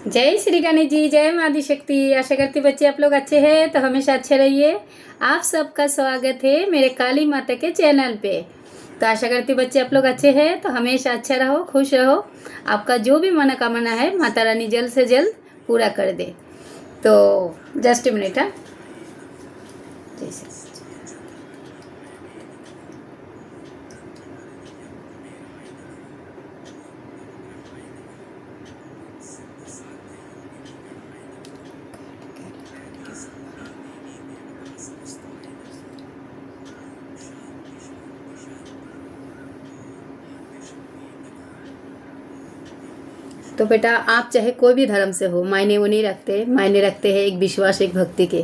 जय श्री गणेश जी, जय माँ आदि शक्ति। आशा करती बच्चे आप लोग अच्छे हैं तो हमेशा अच्छे रहिए। आप सबका स्वागत है मेरे काली माता के चैनल पे। तो आशा करती बच्चे आप लोग अच्छे हैं तो हमेशा अच्छा रहो, खुश रहो। आपका जो भी मनोकामना है माता रानी जल्द से जल्द पूरा कर दे। तो जस्ट ए मिनट। हाँ, जय श्री। तो बेटा आप चाहे कोई भी धर्म से हो, मायने वो नहीं रखते, मायने रखते हैं एक विश्वास, एक भक्ति के।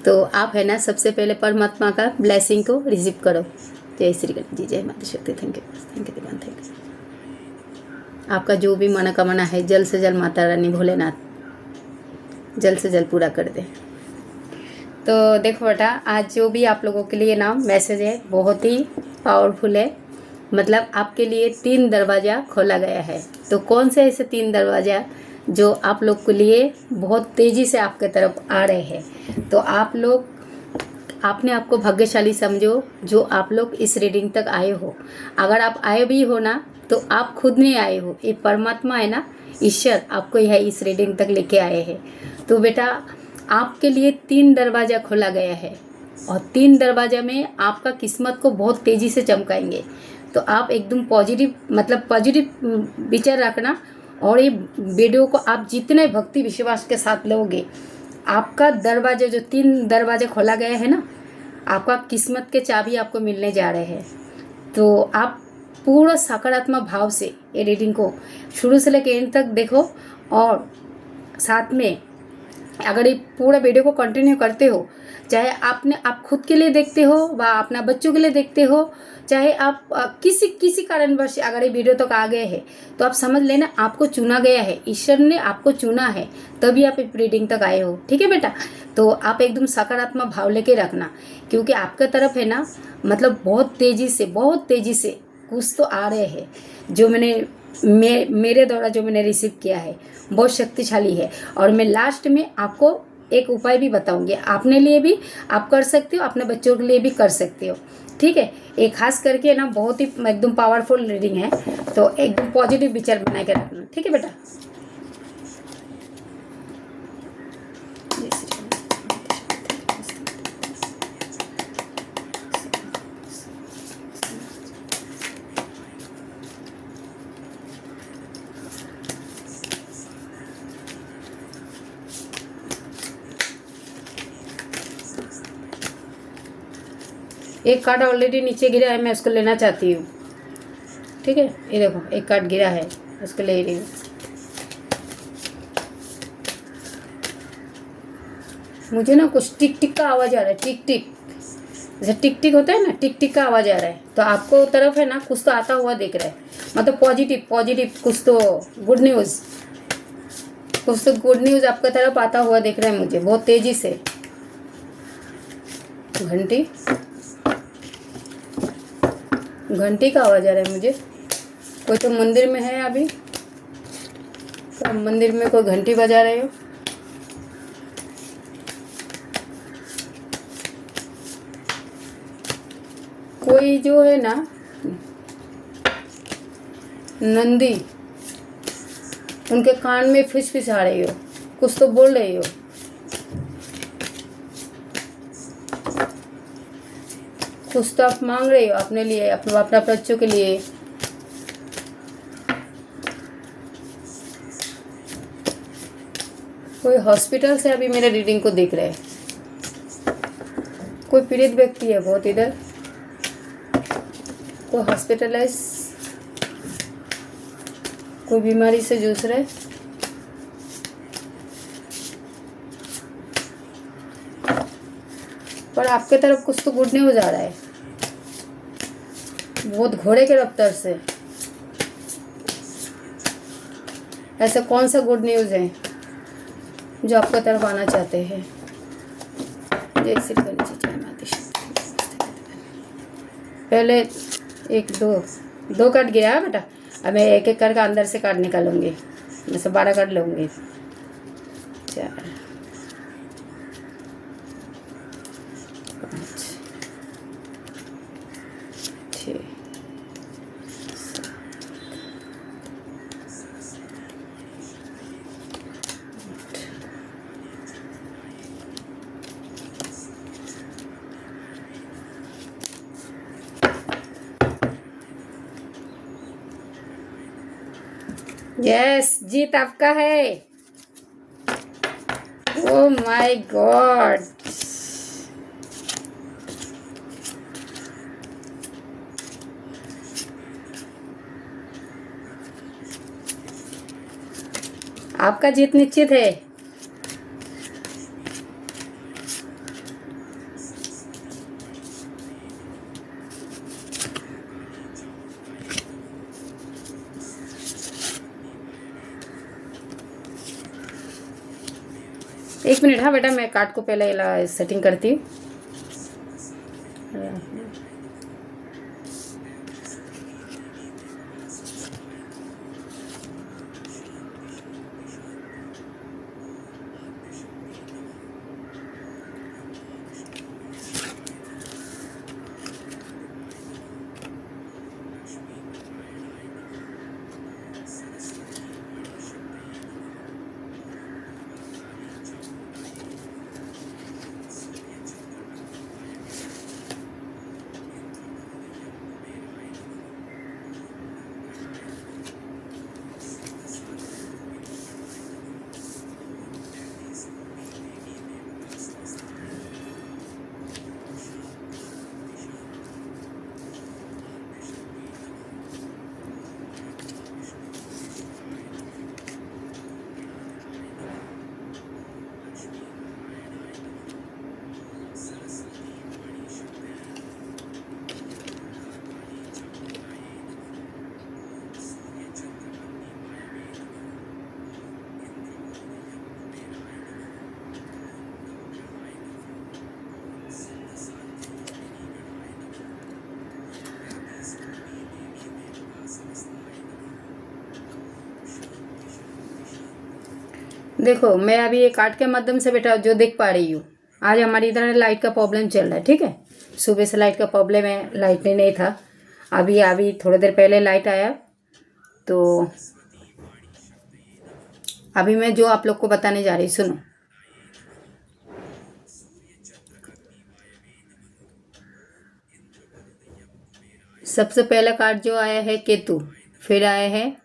तो आप है ना सबसे पहले परमात्मा का ब्लेसिंग को रिसीव करो। जय श्री गणेश जी, जय माता शक्ति। Thank you Diwan, thank you. आपका जो भी मनोकामना है जल्द से जल्द माता रानी भोलेनाथ जल्द से जल्द पूरा कर दे। तो देखो बेटा, आज जो भी आप लोगों के लिए ना मैसेज है बहुत ही पावरफुल है। मतलब आपके लिए 3 दरवाज़ा खोला गया है। तो कौन से ऐसे 3 दरवाज़ा जो आप लोग के लिए बहुत तेज़ी से आपके तरफ आ रहे हैं। तो आप लोग आपने आपको भाग्यशाली समझो जो आप लोग इस रीडिंग तक आए हो। अगर आप आए भी हो ना तो आप खुद नहीं आए हो, ये परमात्मा है ना, ईश्वर आपको यह इस रीडिंग तक लेके आए हैं। तो बेटा आपके लिए 3 दरवाज़ा खोला गया है और 3 दरवाज़ा में आपका किस्मत को बहुत तेज़ी से चमकाएंगे। तो आप एकदम पॉजिटिव विचार रखना। और ये वीडियो को आप जितने भक्ति विश्वास के साथ लोगे, आपका दरवाजा जो 3 दरवाजे खोला गया है ना, आपका किस्मत के चाबी आपको मिलने जा रहे हैं। तो आप पूरा सकारात्मक भाव से ये रीडिंग को शुरू से लेकर एंड तक देखो। और साथ में अगर ये पूरा वीडियो को कंटिन्यू करते हो, चाहे आप खुद के लिए देखते हो व अपना बच्चों के लिए देखते हो, चाहे आप किसी कारणवश अगर ये वीडियो तक आ गए हैं, तो आप समझ लेना आपको चुना गया है, ईश्वर ने आपको चुना है, तभी आप इस रीडिंग तक आए हो। ठीक है बेटा, तो आप एकदम सकारात्मक भाव लेके रखना, क्योंकि आपके तरफ है ना मतलब बहुत तेज़ी से कुछ तो आ रहे हैं जो मेरे द्वारा जो मैंने रिसीव किया है बहुत शक्तिशाली है। और मैं लास्ट में आपको एक उपाय भी बताऊंगी, अपने लिए भी आप कर सकते हो, अपने बच्चों के लिए भी कर सकते हो। ठीक है, एक खास करके ना बहुत ही एकदम पावरफुल रीडिंग है, तो एकदम पॉजिटिव विचार बना के रखना। ठीक है बेटा, एक कार्ड ऑलरेडी नीचे गिरा है, मैं उसको लेना चाहती हूँ। ठीक है, ये देखो एक कार्ड गिरा है, उसको ले रही हूँ। मुझे ना कुछ टिक टिक का आवाज़ आ रहा है, टिक टिक, जैसे टिक टिक होता है ना, टिक टिक का आवाज़ आ रहा है। तो आपको तरफ है ना कुछ तो आता हुआ दिख रहा है, मतलब पॉजिटिव कुछ तो गुड न्यूज़ आपका तरफ आता हुआ दिख रहा है मुझे बहुत तेज़ी से। घंटी का आवाज़ आ रहा है मुझे। कोई तो मंदिर में है अभी, तो मंदिर में कोई घंटी बजा रहे हो। कोई जो है ना नंदी, उनके कान में फिसफिसा रही हो, कुछ तो बोल रही हो। कुछ तो आप मांग रहे हो अपने लिए, अपने बच्चों के लिए। कोई हॉस्पिटल से अभी मेरे रीडिंग को देख रहे हैं। कोई पीड़ित व्यक्ति है बहुत इधर, कोई हॉस्पिटलाइज, कोई बीमारी से जूझ रहा है। पर आपके तरफ कुछ तो गुड न्यूज़ आ रहा है बहुत घोड़े के रफ्तार से। ऐसा कौन सा गुड न्यूज़ है जो आपकी तरफ आना चाहते हैं। जय श्री गणेश जी, जय माता शक्ति। पहले 1 2 कार्ड गिरा है बेटा। अब मैं एक एक करके अंदर से कार्ड निकालूंगी, जैसे 12 कार्ड लूँगी। 4 5 6 यस, जीत आपका है। ओ माय गॉड, आपका जीत निश्चित है। एक मिनट, हाँ बेटा, मैं कार्ड को पहले सेटिंग करती हूँ। देखो, मैं अभी ये कार्ड के माध्यम से बेटा जो देख पा रही हूँ, आज हमारी इधर लाइट का प्रॉब्लम चल रहा है। ठीक है, सुबह से लाइट का प्रॉब्लम है, लाइट नहीं था। अभी थोड़ी देर पहले लाइट आया। तो अभी मैं जो आप लोग को बताने जा रही, सुनो। सबसे पहला कार्ड जो आया है केतु, फिर आया है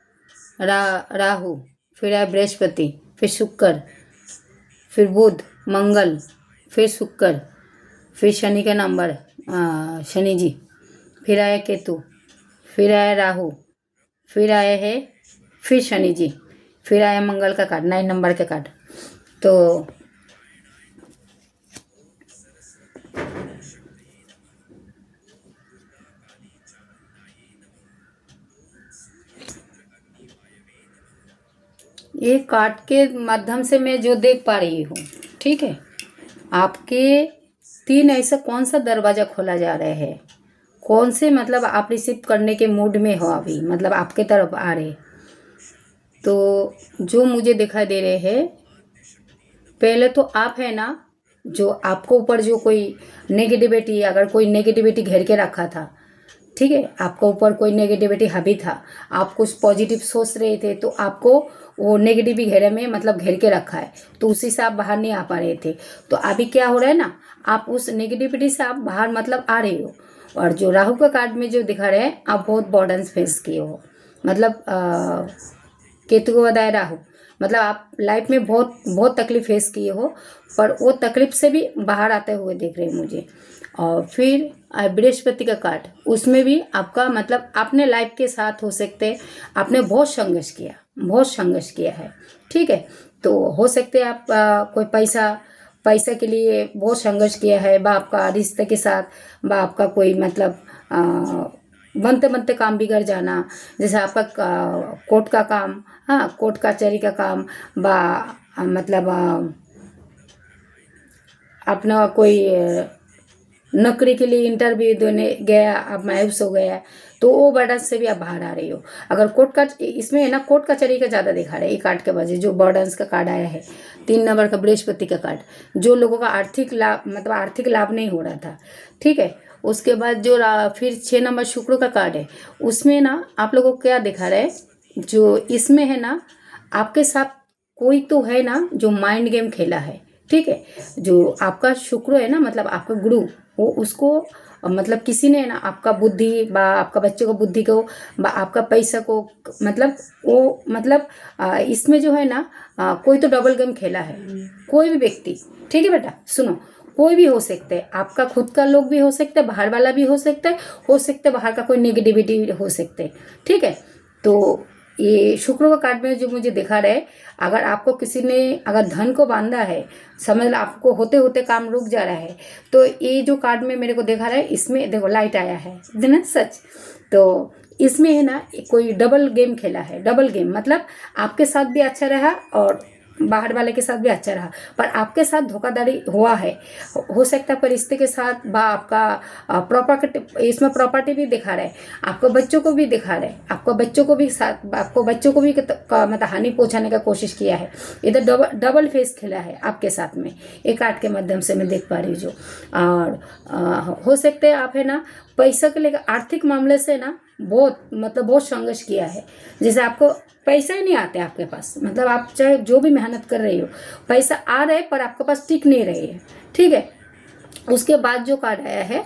राहु, फिर आया बृहस्पति, फिर शुक्र, फिर बुध, मंगल, फिर शुक्र, फिर शनि का नंबर शनि जी, फिर आया केतु, फिर आया राहु, फिर आया है फिर शनि जी, फिर आया मंगल का कार्ड, 9 नंबर का कार्ड। तो ये कार्ड के माध्यम से मैं जो देख पा रही हूँ, ठीक है, आपके 3 ऐसा कौन सा दरवाज़ा खोला जा रहा है, कौन से मतलब आप रिसीव करने के मूड में हो अभी, मतलब आपके तरफ आ रहे। तो जो मुझे दिखाई दे रहे हैं, पहले तो आप है ना, जो आपको ऊपर जो कोई नेगेटिविटी, अगर कोई नेगेटिविटी घेर के रखा था, ठीक है, आपको ऊपर कोई नेगेटिविटी हावी था, आप कुछ पॉजिटिव सोच रहे थे, तो आपको वो नेगेटिव घेरे में मतलब घेर के रखा है, तो उसी से आप बाहर नहीं आ पा रहे थे। तो अभी क्या हो रहा है ना, आप उस नेगेटिविटी से आप बाहर मतलब आ रहे हो। और जो राहु का कार्ड में जो दिखा रहे हैं, आप बहुत बर्डन्स फेस किए हो, मतलब केतु को बताया राहु, मतलब आप लाइफ में बहुत बहुत तकलीफ फेस किए हो, पर वो तकलीफ से भी बाहर आते हुए देख रहे हैं मुझे। और फिर बृहस्पति का कार्ड, उसमें भी आपका मतलब आपने लाइफ के साथ हो सकते, आपने बहुत संघर्ष किया है। ठीक है, तो हो सकते आप कोई पैसा के लिए बहुत संघर्ष किया है, बा आपका रिश्ते के साथ, बा आपका कोई मतलब बनते बनते काम बिगड़ जाना, जैसे आपका कोर्ट का काम, हाँ, कोर्ट कचहरी का काम, बा मतलब अपना कोई नौकरी के लिए इंटरव्यू देने गया, अब मायूस हो गया, तो वो बर्डन से भी आप बाहर आ रही हो। अगर कोर्ट का इसमें है ना, कोर्ट कचहरी का ज़्यादा दिखा रहा है ये कार्ड के वजह, जो बर्डन्स का कार्ड आया है 3 नंबर का बृहस्पति का कार्ड, जो लोगों का आर्थिक लाभ मतलब आर्थिक लाभ नहीं हो रहा था, ठीक है। उसके बाद जो फिर 6 नंबर शुक्र का कार्ड है, उसमें ना आप लोगों को क्या दिखा रहा है, जो इसमें है ना आपके साथ कोई तो है ना जो माइंड गेम खेला है, ठीक है। जो आपका शुक्र है ना, मतलब आपका गुरु, वो उसको मतलब किसी ने ना आपका बुद्धि बा आपका बच्चे को बुद्धि को बा आपका पैसा को मतलब वो मतलब इसमें जो है ना कोई तो डबल गेम खेला है, कोई भी व्यक्ति, ठीक है बेटा सुनो, कोई भी हो सकते हैं, आपका खुद का लोग भी हो सकते हैं, बाहर वाला भी हो सकता है बाहर का कोई नेगेटिविटी हो सकते हैं, ठीक है। तो ये शुक्र का कार्ड में जो मुझे दिखा रहा है, अगर आपको किसी ने अगर धन को बांधा है, समझ लो आपको होते होते काम रुक जा रहा है, तो ये जो कार्ड में मेरे को दिखा रहा है, इसमें देखो लाइट आया है ना, सच। तो इसमें है ना कोई डबल गेम खेला है, डबल गेम मतलब आपके साथ भी अच्छा रहा और बाहर वाले के साथ भी अच्छा रहा, पर आपके साथ धोखाधड़ी हुआ है, हो सकता है परिस्थिति के साथ बा आपका प्रॉपर्टी, इसमें प्रॉपर्टी भी दिखा रहा है, आपको बच्चों को भी दिखा रहा है, आपको बच्चों को भी साथ आपको बच्चों को भी मतलब हानि पहुंचाने का कोशिश किया है, इधर डबल फेस खेला है आपके साथ में, एक कार्ड के माध्यम से मैं देख पा रही हूँ जो। और हो सकते हैं आप है ना पैसा के लेकर आर्थिक मामले से ना बहुत संघर्ष किया है, जैसे आपको पैसा ही नहीं आते आपके पास, मतलब आप चाहे जो भी मेहनत कर रही हो, पैसा आ रहे पर आपके पास टिक नहीं रही है, ठीक है। उसके बाद जो कार्ड आया है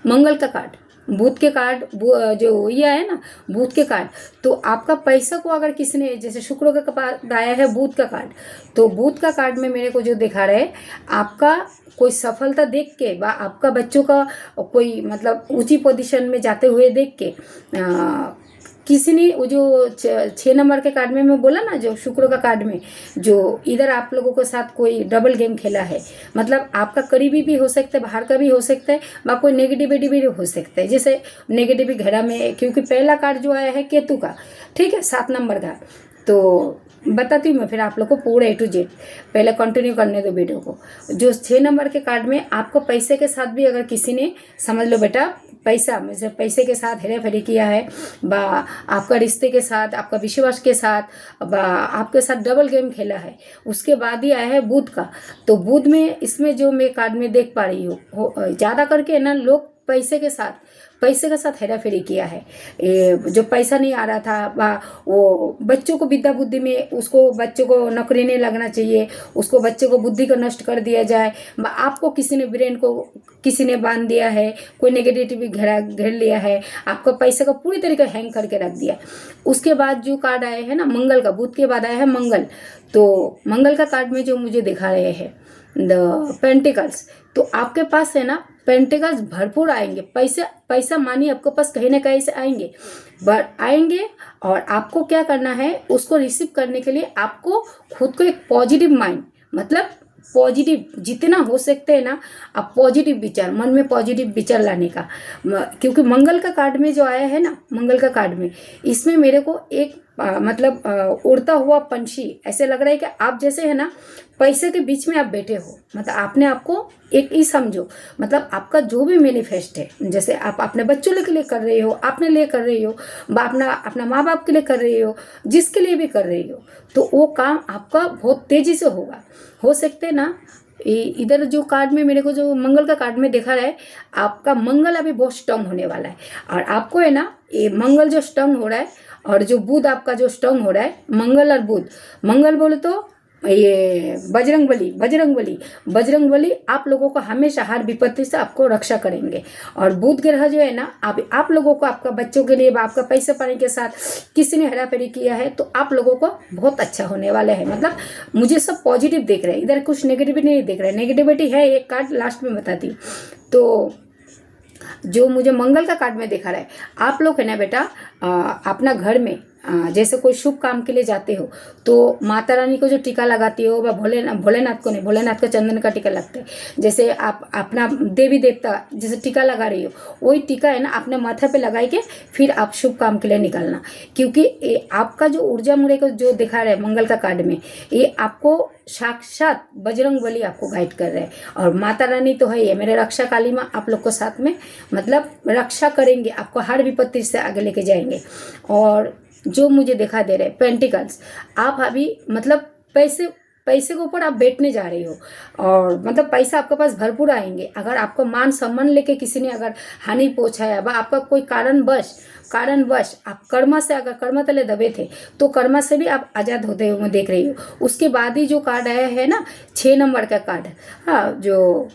मंगल का कार्ड, बुध के कार्ड, जो ये है ना बुध के कार्ड, तो आपका पैसा को अगर किसी ने, जैसे शुक्र का कार्ड आया है बुध का कार्ड, तो बुध का कार्ड में मेरे को जो दिखा रहा है, आपका कोई सफलता देख के बा आपका बच्चों का कोई मतलब ऊंची पोजीशन में जाते हुए देख के किसी ने वो जो 6 नंबर के कार्ड में मैं बोला ना, जो शुक्र का कार्ड में जो इधर आप लोगों के साथ कोई डबल गेम खेला है, मतलब आपका करीबी भी हो सकता है, बाहर का भी हो सकता है, बा कोई नेगेटिविटी भी हो सकता है, जैसे नेगेटिव घेरा में, क्योंकि पहला कार्ड जो आया है केतु का, ठीक है 7 नंबर का। तो बताती हूँ मैं फिर आप लोग को पूरा A to Z, पहले कंटिन्यू करने दो वीडियो को। जो 6 नंबर के कार्ड में आपको पैसे के साथ भी अगर किसी ने, समझ लो बेटा पैसा में पैसे के साथ हेरा फेरी किया है, बा आपका रिश्ते के साथ, आपका विश्वास के साथ, बा आपके साथ डबल गेम खेला है, उसके बाद ही आया है बुध का। तो बुध में इसमें जो मैं कार्ड में देख पा रही हूँ, ज़्यादा करके ना लोग पैसे के साथ हेरा फेरी किया है, जो पैसा नहीं आ रहा था, वो बच्चों को विद्या बुद्धि में, उसको बच्चों को नौकरी नहीं लगना चाहिए, उसको बच्चे को बुद्धि को नष्ट कर दिया जाए, आपको किसी ने ब्रेन को किसी ने बांध दिया है, कोई नेगेटिविटी घेर लिया है, आपको पैसे को पूरी तरीके हैंग करके रख दिया। उसके बाद जो कार्ड आए हैं ना मंगल का, बुध के बाद आया है मंगल, तो मंगल का कार्ड में जो मुझे दिखा रहे हैं द पेंटिकल्स, तो आपके पास है ना पेंटिकल्स भरपूर आएंगे, पैसा मानिए आपके पास कहीं ना कहीं से आएंगे, बट आएंगे। और आपको क्या करना है, उसको रिसीव करने के लिए आपको खुद को एक पॉजिटिव माइंड, मतलब पॉजिटिव जितना हो सकते हैं ना, आप पॉजिटिव विचार, मन में पॉजिटिव विचार लाने का, क्योंकि मंगल का कार्ड में जो आया है ना, मंगल का कार्ड में इसमें मेरे को एक मतलब उड़ता हुआ पंछी ऐसे लग रहा है कि आप जैसे है ना पैसे के बीच में आप बैठे हो, मतलब आपने आपको एक ही समझो, मतलब आपका जो भी मैनिफेस्ट है, जैसे आप अपने बच्चों के लिए कर रहे हो, अपने लिए कर रही हो, अपना माँ बाप के लिए कर रही हो, जिसके लिए भी कर रही हो, तो वो काम आपका बहुत तेजी से होगा। हो सकते ना इधर जो कार्ड में मेरे को जो मंगल का कार्ड में देखा रहा है, आपका मंगल अभी बहुत स्ट्रांग होने वाला है, और आपको है ना ये मंगल जो स्ट्रांग हो रहा है और जो बुध आपका जो स्ट्रांग हो रहा है, मंगल और बुध, मंगल बोले तो ये बजरंग बली आप लोगों को हमेशा हर विपत्ति से आपको रक्षा करेंगे। और बुध ग्रह जो है ना आप लोगों को, आपका बच्चों के लिए, आपका पैसे पाने के साथ किसी ने हेराफेरी किया है, तो आप लोगों को बहुत अच्छा होने वाला है। मतलब मुझे सब पॉजिटिव देख रहे हैं, इधर कुछ नेगेटिविटी नहीं देख रहे हैं। नेगेटिविटी है, एक कार्ड लास्ट में बताती हूँ। तो जो मुझे मंगल का कार्ड में दिखा रहा है, आप लोग है ना बेटा अपना घर में जैसे कोई शुभ काम के लिए जाते हो तो माता रानी को जो टीका लगाती हो वह भोलेनाथ को नहीं, भोलेनाथ का चंदन का टीका लगता है। जैसे आप अपना देवी देवता जैसे टीका लगा रही हो, वही टीका है ना अपने माथे पे लगाई के फिर आप शुभ काम के लिए निकलना। क्योंकि आपका जो ऊर्जा मुड़े को जो दिखा रहे हैं मंगल का कार्ड में, ये आपको साक्षात बजरंग बली आपको गाइड कर रहे हैं। और माता रानी तो है ही है, मेरे रक्षा काली माँ आप लोग को साथ में मतलब रक्षा करेंगे, आपको हर विपत्ति से आगे लेके जाएंगे। और जो मुझे दिखा दे रहे पेंटिकल्स, आप अभी मतलब पैसे के ऊपर आप बैठने जा रही हो और मतलब पैसा आपके पास भरपूर आएंगे। अगर आपको मान सम्मान लेके किसी ने अगर हानि पहुंचाया व आपका कोई कारणवश आप कर्मा से अगर कर्मा तले दबे थे तो कर्मा से भी आप आज़ाद होते हुए देख रही हो। उसके बाद ही जो कार्ड आया है ना 6 नंबर का कार्ड, हाँ जो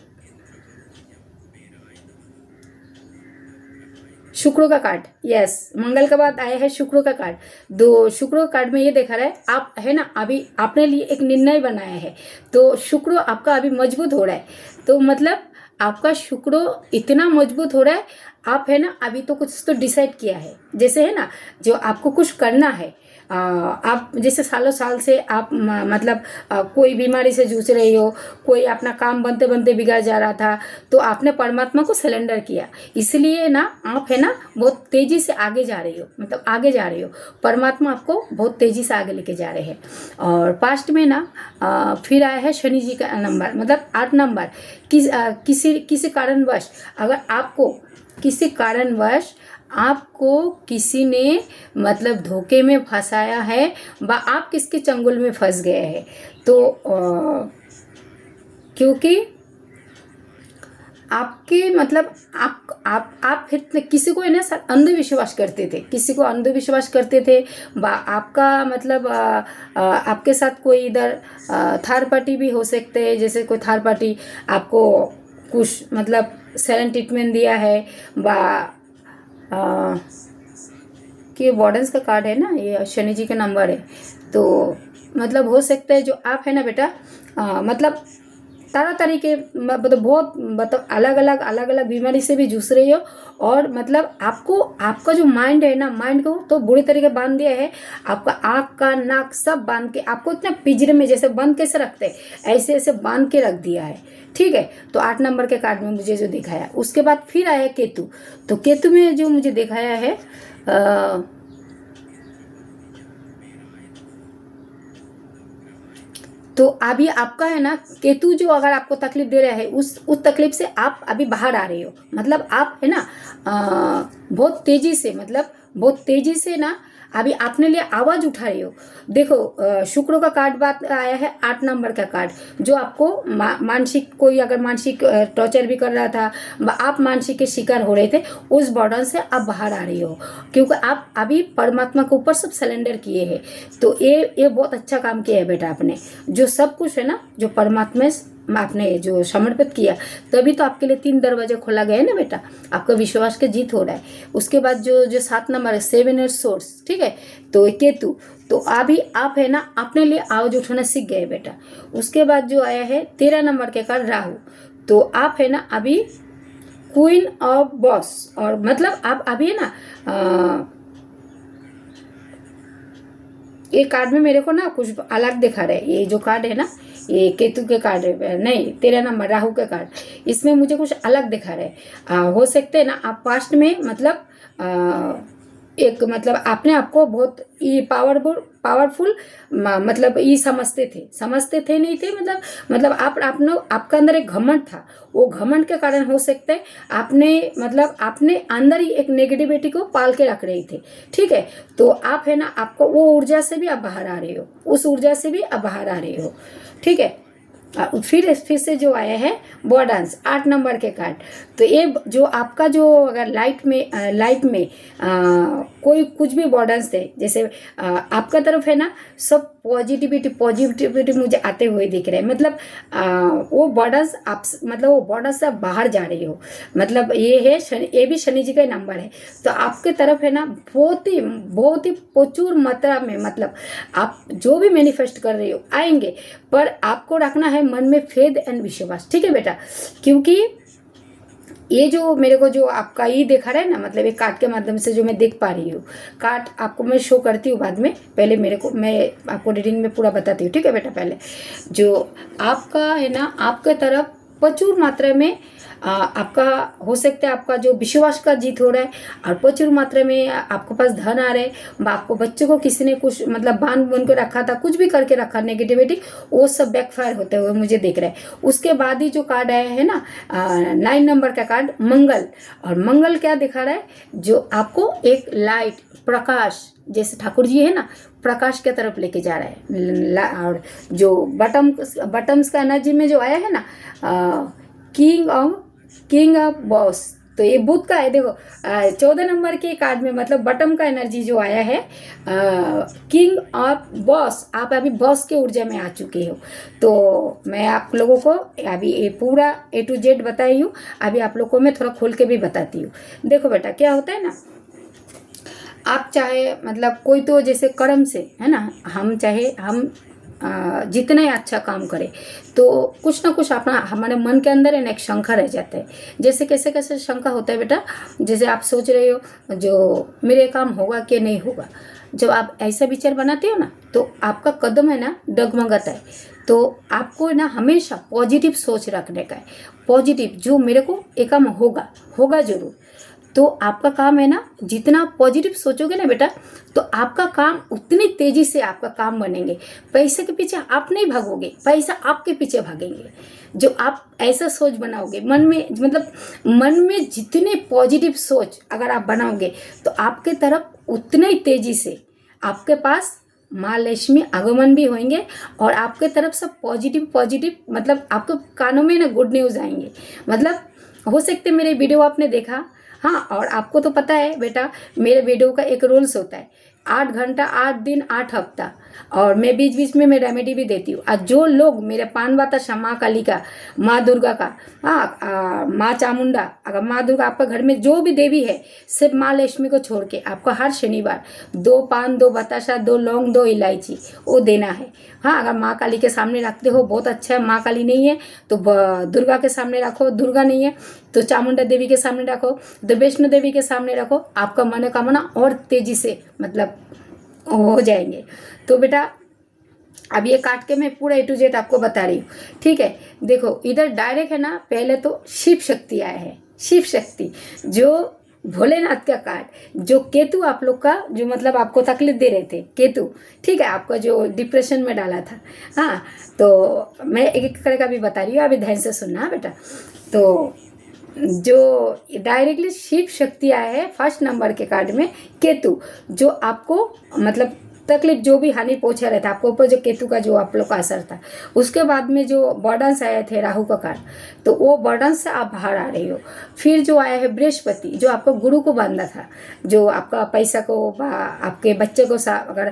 शुक्र का कार्ड, यस मंगल के बाद आया है शुक्र का कार्ड। दो शुक्र कार्ड में ये देखा रहा है आप है ना अभी आपने लिए एक निर्णय बनाया है तो शुक्र आपका अभी मजबूत हो रहा है। तो मतलब आपका शुक्र इतना मजबूत हो रहा है, आप है ना अभी तो कुछ तो डिसाइड किया है। जैसे है ना जो आपको कुछ करना है, आप जैसे सालों साल से आप मतलब कोई बीमारी से जूझ रही हो, कोई अपना काम बनते बनते बिगड़ जा रहा था तो आपने परमात्मा को सिलेंडर किया, इसलिए ना आप है ना बहुत तेजी से आगे जा रही हो, मतलब आगे जा रही हो। परमात्मा आपको बहुत तेजी से आगे लेके जा रहे हैं। और पास्ट में ना फिर आया है शनि जी का नंबर, मतलब 8 नंबर। किसी कारणवश अगर आपको किसी ने मतलब धोखे में फंसाया है व आप किसके चंगुल में फंस गए हैं तो क्योंकि आपके मतलब आप फिर किसी को है ना अंधविश्वास करते थे, किसी को अंधविश्वास करते थे व आपका मतलब आपके साथ कोई इधर थर्ड पार्टी भी हो सकते हैं। जैसे कोई थर्ड पार्टी आपको कुछ मतलब साइलेंट ट्रीटमेंट दिया है व कि वार्डन्स का कार्ड है ना, ये शनि जी का नंबर है। तो मतलब हो सकता है जो आप है ना बेटा मतलब तरह तरीके मतलब बहुत मतलब अलग अलग बीमारी से भी जूझ रही हो। और मतलब आपका जो माइंड है ना, माइंड को तो बुरी तरीके बांध दिया है। आपका आँख का नाक सब बांध के आपको इतना पिंजरे में जैसे बंद कैसे रखते हैं ऐसे बांध के रख दिया है। ठीक है, तो 8 नंबर के कार्ड में मुझे जो दिखाया, उसके बाद फिर आया केतु। तो केतु में जो मुझे दिखाया है तो अभी आपका है ना केतु जो अगर आपको तकलीफ दे रहा है उस तकलीफ से आप अभी बाहर आ रहे हो। मतलब आप है ना बहुत तेजी से ना अभी अपने लिए आवाज उठा रही हो। देखो शुक्र का कार्ड बात आया है 8 नंबर का कार्ड, जो आपको मानसिक कोई अगर मानसिक टॉर्चर भी कर रहा था, आप मानसिक के शिकार हो रहे थे, उस बॉर्डर से आप बाहर आ रही हो क्योंकि आप अभी परमात्मा के ऊपर सब सिलेंडर किए हैं। तो ये बहुत अच्छा काम किया है बेटा आपने, जो सब कुछ है ना जो परमात्मा आपने जो समर्पित किया, तभी तो आपके लिए 3 दरवाजे खोला गया है ना बेटा। आपका विश्वास के जीत हो रहा है। उसके बाद जो 7 नंबर है 7 एंड सोर्स, ठीक है, तो केतु। तो अभी आप है ना अपने लिए आवाज उठाना सीख गए बेटा। उसके बाद जो आया है 13 नंबर के कार्ड राहु। तो आप है ना अभी क्वीन ऑफ बॉस, और मतलब आप अभी है ना ये कार्ड में मेरे को ना कुछ अलग दिखा रहा है। ये जो कार्ड है ना ये केतु के कार्ड नहीं 13 नंबर राहु के कार्ड, इसमें मुझे कुछ अलग दिखा रहा है। हो सकते है ना आप पास्ट में मतलब एक मतलब आपने आपको बहुत ये पावरफुल मतलब ये समझते थे नहीं थे, मतलब आपका अंदर एक घमंड था। वो घमंड के कारण हो सकता है आपने अंदर ही एक नेगेटिविटी को पाल के रख रहे थे। ठीक है, तो आप है ना आपको वो ऊर्जा से भी आप बाहर आ रहे हो, उस ऊर्जा से भी आप बाहर आ रहे हो। ठीक है, फिर से जो आया है बॉर्डन्स 8 नंबर के कार्ड। तो ये जो आपका जो अगर लाइफ में कोई कुछ भी बॉर्डन्स थे, जैसे आपका तरफ है ना सब पॉजिटिविटी मुझे आते हुए दिख रहे हैं। मतलब वो बॉर्डन्स आप मतलब वो बॉर्डर से आप बाहर जा रही हो। मतलब ये भी शनि जी का नंबर है। तो आपके तरफ है ना बहुत ही प्रचुर मात्रा में मतलब आप जो भी मैनिफेस्ट कर रही हो आएंगे, पर आपको रखना है मन में फेथ एंड विश्वास। ठीक है बेटा, क्योंकि ये जो मेरे को जो आपका ये दिखा रहा है ना, मतलब एक कार्ड के माध्यम से जो मैं देख पा रही हूँ, कार्ड आपको मैं शो करती हूँ बाद में, पहले मैं आपको रीडिंग में पूरा बताती हूँ, ठीक है बेटा। पहले जो आपका है ना, आपके तरफ प्रचुर मात्रा में आपका हो सकता है आपका जो विश्वास का जीत हो रहा है, और प्रचुर मात्रा में आपके पास धन आ रहा है, आपको बच्चों को किसी ने कुछ मतलब बांध बुन के रखा था, कुछ भी करके रखा नेगेटिविटी, वो सब बैकफायर होते हुए मुझे दिख रहा है। उसके बाद ही जो कार्ड आया है ना 9 नंबर का कार्ड मंगल, और मंगल क्या दिखा रहा है, जो आपको एक लाइट प्रकाश, जैसे ठाकुर जी है ना, प्रकाश की तरफ लेके जा रहा है। और जो बटम्स का एनर्जी में जो आया है ना किंग ऑफ बॉस, तो ये बुध का है। देखो 14 नंबर के कार्ड में मतलब बटम का एनर्जी जो आया है किंग ऑफ बॉस, आप अभी बॉस के ऊर्जा में आ चुके हो। तो मैं आप लोगों को अभी ये पूरा A to Z बताई हूँ, अभी आप लोगों को मैं थोड़ा खोल के भी बताती हूँ। देखो बेटा क्या होता है ना, आप चाहे मतलब कोई तो जैसे कर्म से है ना, हम चाहे हम जितना ही अच्छा काम करें तो कुछ ना कुछ अपना हमारे मन के अंदर है ना एक शंका रह जाता है। जैसे कैसे कैसे शंका होता है बेटा, जैसे आप सोच रहे हो जो मेरे काम होगा कि नहीं होगा, जब आप ऐसा विचार बनाते हो ना तो आपका कदम है ना डगमगाता है। तो आपको ना हमेशा पॉजिटिव सोच रखने का है, पॉजिटिव जो मेरे को ये काम होगा जरूर। तो आपका काम है ना, जितना पॉजिटिव सोचोगे ना बेटा, तो आपका काम उतनी तेजी से आपका काम बनेंगे। पैसे के पीछे आप नहीं भागोगे, पैसा आपके पीछे भागेंगे। जो आप ऐसा सोच बनाओगे मन में, मतलब मन में जितने पॉजिटिव सोच अगर आप बनाओगे तो आपके तरफ उतने ही तेजी से आपके पास माँ लक्ष्मी आगमन भी होंगे, और आपके तरफ सब पॉजिटिव मतलब आपके कानों में ना गुड न्यूज़ आएंगे। मतलब हो सकते मेरे वीडियो आपने देखा, हाँ, और आपको तो पता है बेटा मेरे वीडियो का एक रूल्स होता है 8 घंटा 8 दिन 8 हफ्ता, और मैं बीच बीच में मैं रेमेडी भी देती हूँ। और जो लोग मेरे पान बताशा माँ काली का, माँ दुर्गा का, हाँ माँ चामुंडा, अगर माँ दुर्गा आपका घर में जो भी देवी है, सिर्फ माँ लक्ष्मी को छोड़ के आपको हर शनिवार 2 पान 2 बताशा 2 लौंग 2 इलायची वो देना है। हाँ, अगर माँ काली के सामने रखते हो बहुत अच्छा है, माँ काली नहीं है तो दुर्गा के सामने रखो, दुर्गा नहीं है तो चामुंडा देवी के सामने रखो, तो वैष्णो देवी के सामने रखो, आपका मनोकामना और तेजी से मतलब हो जाएंगे। तो बेटा अब ये काट के मैं पूरा A to Z आपको बता रही हूँ, ठीक है। देखो इधर डायरेक्ट है ना, पहले तो शिव शक्ति आया है, शिव शक्ति जो भोलेनाथ का कार्ड, जो केतु आप लोग का जो मतलब आपको तकलीफ दे रहे थे केतु, ठीक है, आपका जो डिप्रेशन में डाला था। हाँ, तो मैं एक एक करके अभी बता रही हूँ, अभी ध्यान से सुनना बेटा। तो जो डायरेक्टली शिव शक्ति आया है फर्स्ट नंबर के कार्ड में केतु, जो आपको मतलब तकलीफ जो भी हानि पहुंचा रहा था आपको ऊपर, जो केतु का जो आप लोग का असर था। उसके बाद में जो बर्डन्स आए थे राहु का कार्ड, तो वो बर्डन से आप बाहर आ रही हो। फिर जो आया है बृहस्पति, जो आपको गुरु को बांधा था, जो आपका पैसा को आपके बच्चे को अगर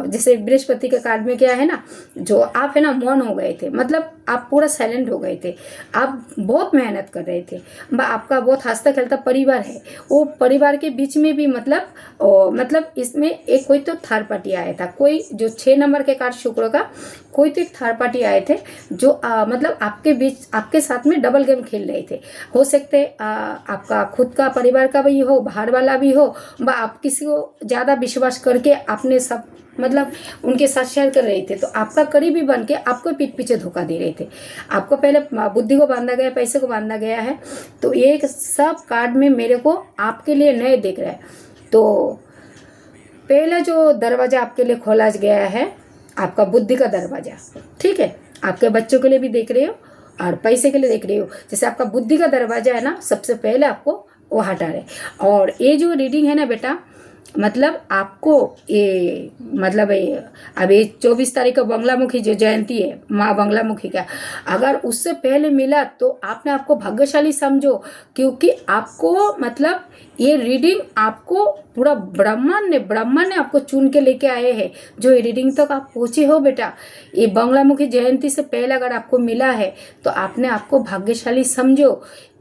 जैसे बृहस्पति के कार्ड में क्या है ना, जो आप है ना मौन हो गए थे, मतलब आप पूरा साइलेंट हो गए थे, आप बहुत मेहनत कर रहे थे, आपका बहुत हंसता खेलता परिवार है, वो परिवार के बीच में भी मतलब इसमें एक कोई तो थर्ड पार्टी आया था, कोई जो 6 नंबर के कार्ड शुक्र का, कोई तो एक थर्ड पार्टी आए थे जो मतलब आपके बीच आपके साथ में डबल गेम खेल रहे थे। हो सकते आपका खुद का परिवार का भी हो, बाहर वाला भी हो, आप किसी को ज़्यादा विश्वास करके आपने सब मतलब उनके साथ शेयर कर रहे थे, तो आपका करीबी बन के आपको पीठ पीछे धोखा दे रहे थे। आपको पहले बुद्धि को बांधा गया, पैसे को बांधा गया है। तो ये सब कार्ड में मेरे को आपके लिए नए दिख रहा है। तो पहला जो दरवाज़ा आपके लिए खोला गया है आपका बुद्धि का दरवाज़ा, ठीक है, आपके बच्चों के लिए भी देख रहे हो और पैसे के लिए देख रहे हो। जैसे आपका बुद्धि का दरवाज़ा है ना, सबसे पहले आपको वो हटा रहे। और ये जो रीडिंग है ना बेटा, मतलब आपको ये मतलब अभी 24 तारीख को बंगलामुखी जो जयंती है माँ बंगलामुखी का, अगर उससे पहले मिला तो आपने आपको भाग्यशाली समझो, क्योंकि आपको मतलब ये रीडिंग आपको पूरा ब्रह्मांड ने आपको चुन के लेके आए हैं। जो ये रीडिंग तक आप पहुँचे हो बेटा, ये बंगलामुखी जयंती से पहले अगर आपको मिला है तो आपने आपको भाग्यशाली समझो,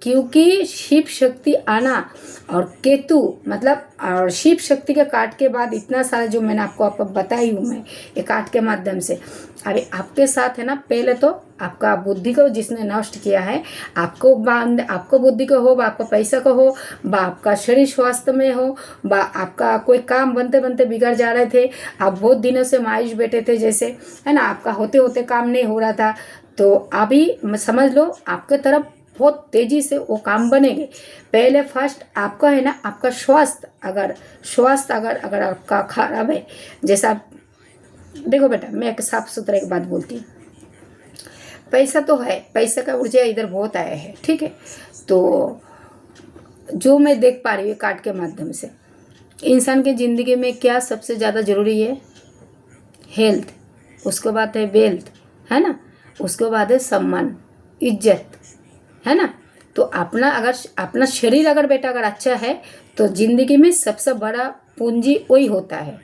क्योंकि शिव शक्ति आना और केतु मतलब और शिव शक्ति के कार्ड के बाद इतना सारा जो मैंने आपको बताई हूँ मैं ये कार्ड के माध्यम से। अभी आपके साथ है ना, पहले तो आपका बुद्धि को जिसने नष्ट किया है, आपको बुद्धि को हो, आपका पैसा को हो, आपका शरीर स्वास्थ्य में हो, आपका कोई काम बनते बनते बिगड़ जा रहे थे, आप बहुत दिनों से मायूस बैठे थे जैसे, है ना, आपका होते होते काम नहीं हो रहा था, तो अभी समझ लो आपके तरफ बहुत तेजी से वो काम बनेंगे। पहले फर्स्ट आपका है ना, आपका स्वास्थ्य अगर आपका खराब है, जैसा देखो बेटा, मैं एक साफ सुथरा एक बात बोलती हूँ, पैसा तो है, पैसा का ऊर्जा इधर बहुत आया है, ठीक है। तो जो मैं देख पा रही हूँ कार्ड के माध्यम से, इंसान की ज़िंदगी में क्या सबसे ज़्यादा ज़रूरी है? हेल्थ, उसके बाद है वेल्थ, है ना, उसके बाद है सम्मान, इज्जत, है ना। तो अपना शरीर अगर बेटा अगर अच्छा है तो ज़िंदगी में सबसे बड़ा पूंजी वही होता है।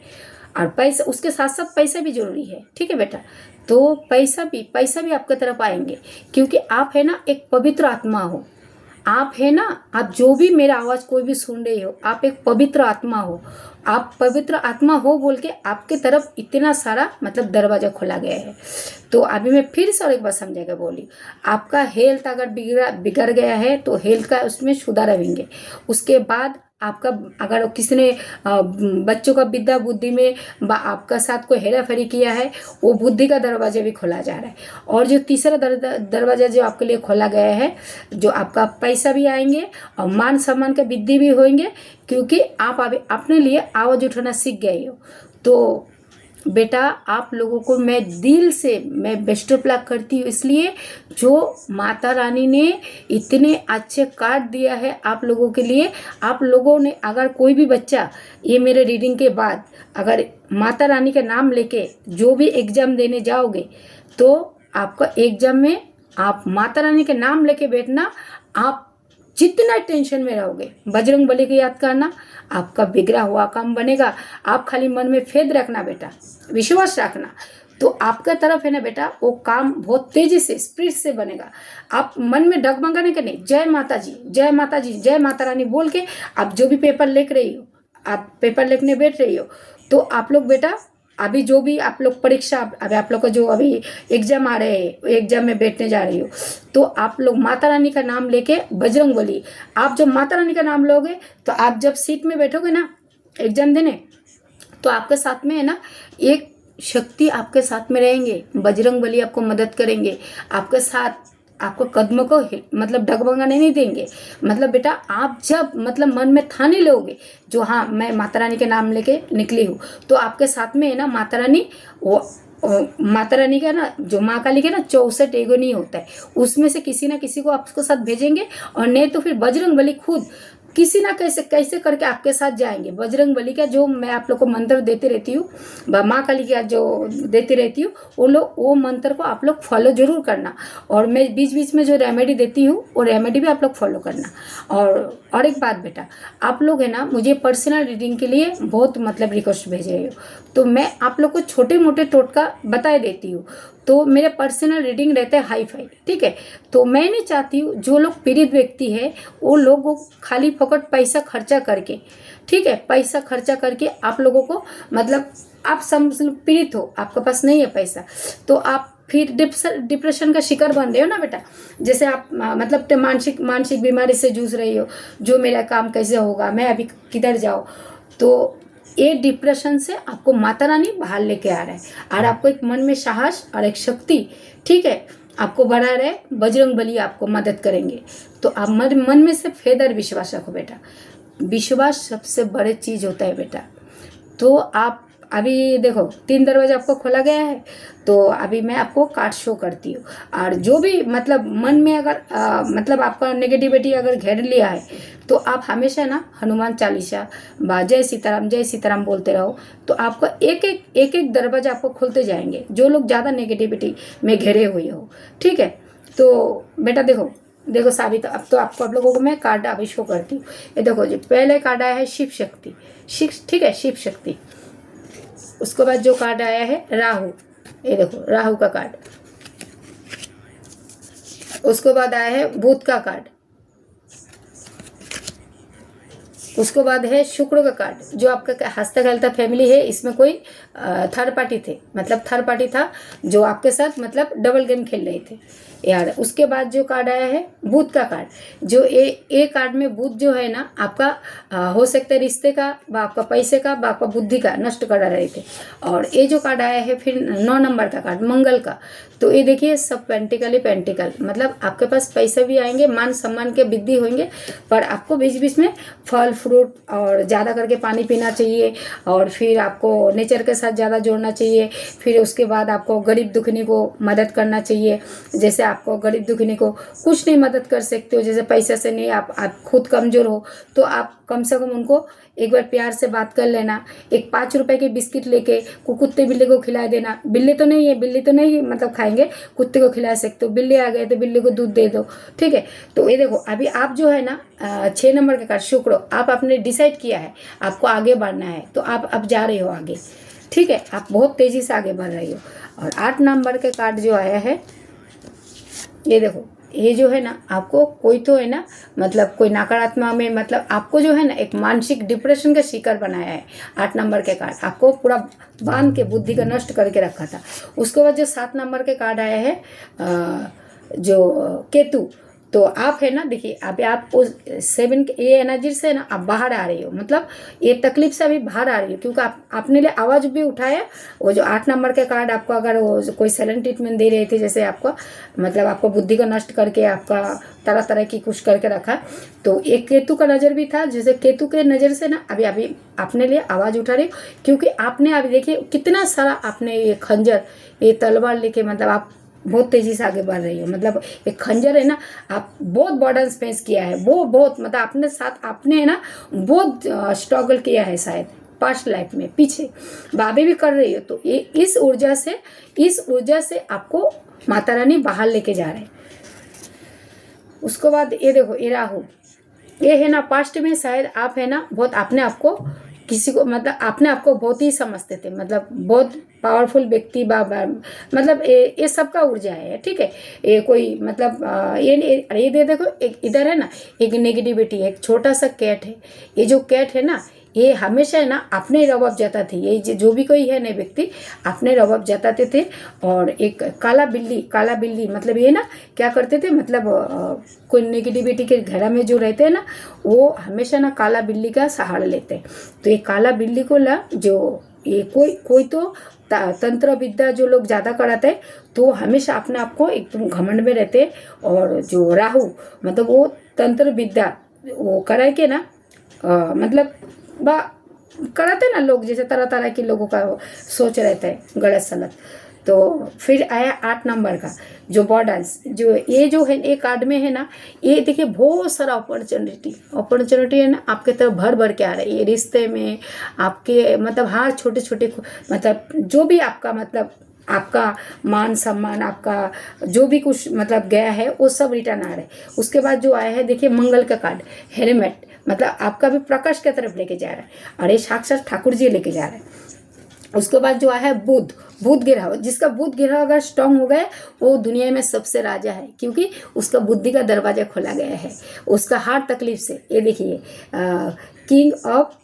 और पैसा, उसके साथ साथ पैसा भी जरूरी है, ठीक है बेटा। तो पैसा भी आपके तरफ आएंगे, क्योंकि आप है ना एक पवित्र आत्मा हो। आप है ना, आप जो भी मेरा आवाज़ कोई भी सुन रही हो, आप एक पवित्र आत्मा हो। आप पवित्र आत्मा हो बोल के आपके तरफ इतना सारा मतलब दरवाज़ा खोला गया है। तो अभी मैं फिर से और एक बार समझाकर बोली, आपका हेल्थ अगर बिगड़ गया है तो हेल्थ का उसमें सुधार होंगे। उसके बाद आपका अगर किसी ने बच्चों का विद्या बुद्धि में आपका साथ कोई हेरा फेरी किया है, वो बुद्धि का दरवाजा भी खोला जा रहा है। और जो तीसरा दरवाजा जो आपके लिए खोला गया है, जो आपका पैसा भी आएंगे और मान सम्मान का वृद्धि भी होंगे, क्योंकि आप अभी अपने लिए आवाज़ उठाना सीख गए हो। तो बेटा आप लोगों को मैं दिल से मैं बेस्ट ऑफ लक करती हूँ, इसलिए जो माता रानी ने इतने अच्छे कार्ड दिया है आप लोगों के लिए। आप लोगों ने अगर कोई भी बच्चा ये मेरे रीडिंग के बाद अगर माता रानी का नाम लेके जो भी एग्ज़ाम देने जाओगे, तो आपका एग्ज़ाम में आप माता रानी के नाम लेके बैठना। आप जितना टेंशन में रहोगे, बजरंग बली को याद करना, आपका बिगड़ा हुआ काम बनेगा। आप खाली मन में फेद रखना बेटा, विश्वास रखना, तो आपका तरफ है ना बेटा वो काम बहुत तेजी से स्पीड से बनेगा। आप मन में डगमगाने का नहीं, जय माता जी, जय माता जी, जय माता रानी बोल के आप जो भी पेपर लिख रही हो, आप पेपर लिखने बैठ रही हो, तो आप लोग बेटा अभी जो भी आप लोग परीक्षा, अभी आप लोग का जो अभी एग्जाम आ रहे हैं, एग्जाम में बैठने जा रही हो, तो आप लोग माता रानी का नाम लेके बजरंग बली, आप जब माता रानी का नाम लोगे तो आप जब सीट में बैठोगे ना एग्जाम देने, तो आपके साथ में है ना एक शक्ति आपके साथ में रहेंगे, बजरंग बली आपको मदद करेंगे, आपके साथ आपको कदमों को मतलब डगमगाने नहीं देंगे। मतलब बेटा आप जब मतलब मन में ठाने लोगे जो हाँ मैं माता रानी के नाम लेके निकली हूँ, तो आपके साथ में है ना माता रानी वो माता रानी का ना जो माँ काली का ना 64 एगो नहीं होता है, उसमें से किसी ना किसी को आपको साथ भेजेंगे, और नहीं तो फिर बजरंग बली खुद किसी ना कैसे करके आपके साथ जाएंगे। बजरंग बली का जो मैं आप लोग को मंत्र देती रहती हूँ, माँ काली का जो देती रहती हूँ, वो मंत्र को आप लोग फॉलो जरूर करना, और मैं बीच बीच में जो रेमेडी देती हूँ वो रेमेडी भी आप लोग फॉलो करना। और एक बात बेटा, आप लोग है ना मुझे पर्सनल रीडिंग के लिए बहुत मतलब रिक्वेस्ट भेज रहे हो, तो मैं आप लोग को छोटे मोटे टोटका बता देती हूँ। तो मेरे पर्सनल रीडिंग रहते हैं हाई फाई, ठीक है। तो मैं नहीं चाहती हूँ जो लोग पीड़ित व्यक्ति है वो लोग खाली फोकट पैसा खर्चा करके, ठीक है, पैसा खर्चा करके आप लोगों को मतलब आप पीड़ित हो, आपके पास नहीं है पैसा, तो आप फिर डिप्रेशन का शिकार बन रहे हो ना बेटा। जैसे आप मतलब मानसिक बीमारी से जूझ रही हो, जो मेरा काम कैसे होगा, मैं अभी किधर जाऊँ, तो ये डिप्रेशन से आपको माता रानी बाहर लेके आ रहा है, और आपको एक मन में साहस और एक शक्ति, ठीक है, आपको बढ़ा रहे, बजरंग बली आपको मदद करेंगे। तो आप मन में से फेदर विश्वास रखो बेटा, विश्वास सबसे बड़ी चीज़ होता है बेटा। तो आप अभी देखो 3 दरवाजा आपको खोला गया है, तो अभी मैं आपको कार्ड शो करती हूँ, और जो भी मतलब मन में अगर मतलब आपका नेगेटिविटी अगर घेर लिया है, तो आप हमेशा ना हनुमान चालीसा बा जय सीताराम बोलते रहो, तो आपको एक दरवाजा आपको खुलते जाएंगे, जो लोग ज़्यादा नेगेटिविटी में घिरे हुए हो, ठीक है। तो बेटा देखो साबित, अब तो आपको आप लोगों को मैं कार्ड अभी शो करती हूँ। ये देखो जी, पहले कार्ड आया है शिव शक्ति, ठीक है, शिव शक्ति। उसके बाद जो कार्ड आया है राहु, ये देखो राहु का कार्ड। उसके बाद आया है बुध का कार्ड, उसके बाद है शुक्र का कार्ड, जो आपका हंसता खेलता फैमिली है, इसमें कोई थर्ड पार्टी थे, मतलब थर्ड पार्टी था जो आपके साथ मतलब डबल गेम खेल रहे थे यार। उसके बाद जो कार्ड आया है बुध का कार्ड, जो ए कार्ड में बुध जो है ना आपका हो सकता है रिश्ते का व आपका पैसे का व आपका बुद्धि का नष्ट करा रहे थे। और ये जो कार्ड आया है फिर 9 नंबर का कार्ड मंगल का, तो ये देखिए सब पेंटिकल ही पेंटिकल, मतलब आपके पास पैसे भी आएंगे, मान सम्मान के वृद्धि होंगे, पर आपको बीच बीच में फल फ्रूट और ज़्यादा करके पानी पीना चाहिए, और फिर आपको नेचर के साथ ज़्यादा जोड़ना चाहिए। फिर उसके बाद आपको गरीब दुखनी को मदद करना चाहिए। जैसे आपको गरीब दुखनी को कुछ नहीं मदद कर सकते हो, जैसे पैसे से नहीं, आप खुद कमज़ोर हो तो आप कम से कम उनको एक बार प्यार से बात कर लेना। एक 5 रुपए के बिस्किट लेके कुत्ते बिल्ली को खिला देना। बिल्ली तो नहीं मतलब खाएंगे, कुत्ते को खिला सकते हो। बिल्ली आ गए तो बिल्ली को दूध दे दो, ठीक है। तो ये देखो अभी आप जो है ना 6 नंबर का कार्ड शुक्र, आप आपने डिसाइड किया है आपको आगे बढ़ना है, तो आप अब जा रहे हो आगे, ठीक है, आप बहुत तेज़ी से आगे बढ़ रही हो। और 8 नंबर के कार्ड जो आया है, ये देखो, ये जो है ना आपको कोई तो है ना मतलब कोई नकारात्मक में, मतलब आपको जो है ना एक मानसिक डिप्रेशन का शिकार बनाया है। 8 नंबर के कार्ड आपको पूरा बांध के बुद्धि का नष्ट करके रखा था। उसके बाद जो 7 नंबर के कार्ड आया है जो केतु, तो आप है ना देखिए अभी आप उस 7 ये एनर्जी से ना आप बाहर आ रही हो, मतलब ये तकलीफ से अभी बाहर आ रही हो, क्योंकि आपने लिए आवाज़ भी उठाया। वो जो 8 नंबर के कार्ड आपको अगर वो कोई साइलेंट ट्रीटमेंट दे रहे थे, जैसे आपको मतलब आपको बुद्धि को नष्ट करके आपका तरह तरह की कुछ करके रखा, तो एक केतु का नज़र भी था, जैसे केतु के नज़र से ना अभी अपने लिए आवाज़ उठा रही, क्योंकि आपने अभी देखिए कितना सारा आपने ये खंजर ये तलवार लेके मतलब आप बहुत तेज़ी से आगे बढ़ रही हो। मतलब एक खंजर है ना, आप बहुत बर्डन फेस किया है, वो बहुत मतलब अपने साथ आपने है ना बहुत स्ट्रगल किया है शायद पास्ट लाइफ में, पीछे बाबे भी कर रही हो। तो ये इस ऊर्जा से आपको माता रानी बाहर लेके जा रहे हैं। उसके बाद ये देखो ये राहु, ये है ना पास्ट में शायद आप है ना बहुत अपने आप को किसी को मतलब अपने आप को बहुत ही समझते थे, मतलब बहुत पावरफुल व्यक्ति मतलब ये सबका ऊर्जा है, ठीक है। ये कोई मतलब ये देखो एक इधर है ना एक नेगेटिविटी है, एक छोटा सा कैट है। ये जो कैट है ना ये हमेशा है ना अपने रवब जताते, ये जो भी कोई है ना व्यक्ति अपने रवब जताते थे। और एक काला बिल्ली मतलब ये ना क्या करते थे, मतलब कोई नेगेटिविटी के घर में जो रहते हैं ना वो हमेशा ना काला बिल्ली का सहारा लेते हैं। तो ये काला बिल्ली को ला जो ये कोई तो तंत्र विद्या जो लोग ज़्यादा कराते हैं, तो हमेशा अपने आप को एकदम घमंड में रहते हैं। और जो राहु मतलब वो तंत्र विद्या वो कराए के ना मतलब कराते ना लोग, जैसे तरह तरह के लोगों का सोच रहता है गलत सलत। तो फिर आया 8 नंबर का जो बॉर्डर्स, जो ये जो है एक कार्ड में है ना, ये देखिए बहुत सारा अपॉर्चुनिटी है ना आपके तरफ भर भर के आ रही है। ये रिश्ते में आपके मतलब हर छोटे छोटे मतलब जो भी आपका मतलब आपका मान सम्मान आपका जो भी कुछ मतलब गया है वो सब रिटर्न आ रहा है। उसके बाद जो आया है देखिए मंगल का कार्ड हेलमेट, मतलब आपका भी प्रकाश की तरफ लेके जा रहा है, और ये साक्षात ठाकुर जी लेके जा रहे हैं। उसके बाद जो आया है बुध ग्रह, जिसका बुध ग्रह अगर स्ट्रांग हो गया वो दुनिया में सबसे राजा है, क्योंकि उसका बुद्धि का दरवाजा खोला गया है उसका हर तकलीफ से। ये देखिए किंग ऑफ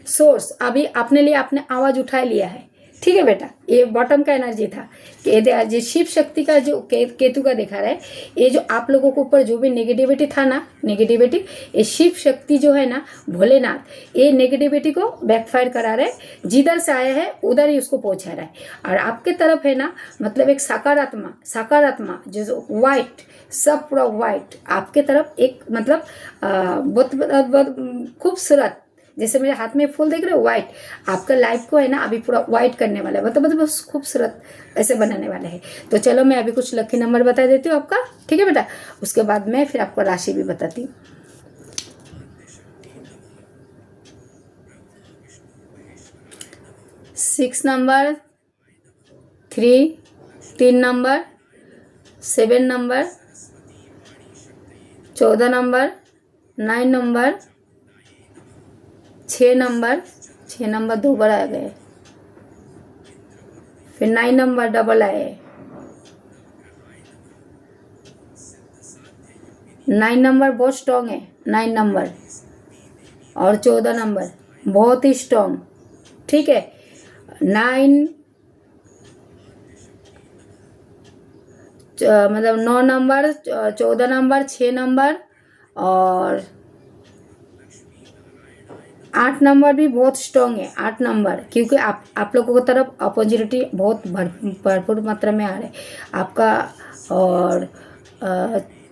सोर्स, अभी अपने लिए आपने आवाज़ उठा लिया है, ठीक है बेटा। ये बॉटम का एनर्जी था कि शिव शक्ति का जो केतु का दिखा रहा है, ये जो आप लोगों के ऊपर जो भी नेगेटिविटी था ना ये शिव शक्ति जो है ना भोलेनाथ ये नेगेटिविटी को बैकफायर करा रहे, जिधर से आया है उधर ही उसको पहुंचा रहा है। और आपके तरफ है ना मतलब एक सकारात्मक जो वाइट सब पूरा वाइट आपके तरफ एक मतलब बहुत खूबसूरत, जैसे मेरे हाथ में फूल देख रहे हो व्हाइट, आपका लाइफ को है ना अभी पूरा व्हाइट करने वाला है, मतलब बस खूबसूरत ऐसे बनाने वाला है। तो चलो मैं अभी कुछ लकी नंबर बता देती हूँ आपका, ठीक है बेटा। उसके बाद मैं फिर आपको राशि भी बताती हूँ। 6 number 3 number 7 number 14 number 9 number 6 number 2 बार आ गए, फिर 9 नंबर डबल आए, 9 नंबर बहुत स्ट्रॉन्ग है। 9 नंबर और 14 नंबर बहुत ही स्ट्रॉन्ग, ठीक है। 9 मतलब 9 नंबर, 14 नंबर, 6 नंबर और 8 नंबर भी बहुत स्ट्रॉन्ग है। 8 नंबर, क्योंकि आप लोगों की तरफ अपॉर्चुनिटी बहुत भरपूर मात्रा में आ रहा है आपका। और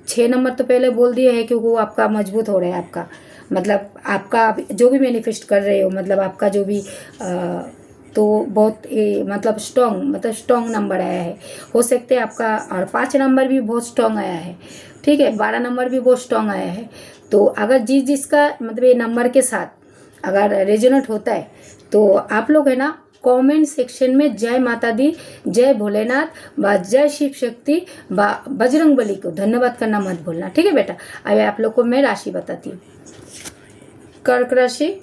6 नंबर तो पहले बोल दिए है, क्योंकि वो आपका मजबूत हो रहा है। आपका मतलब आपका जो भी मैनिफेस्ट कर रहे हो, मतलब आपका जो भी तो बहुत मतलब स्ट्रॉन्ग नंबर आया है। हो सकते हैं आपका। और 5 नंबर भी बहुत स्ट्रॉन्ग आया है, ठीक है। 12 नंबर भी बहुत स्ट्रॉन्ग आया है। तो अगर जिसका मतलब ये नंबर के साथ अगर रेजोनेट होता है तो आप लोग है ना कमेंट सेक्शन में जय माता दी, जय भोलेनाथ व जय शिव शक्ति व बजरंग बली को धन्यवाद करना मत भूलना, ठीक है बेटा। अब आप लोग को मैं राशि बताती हूँ। कर्क राशि,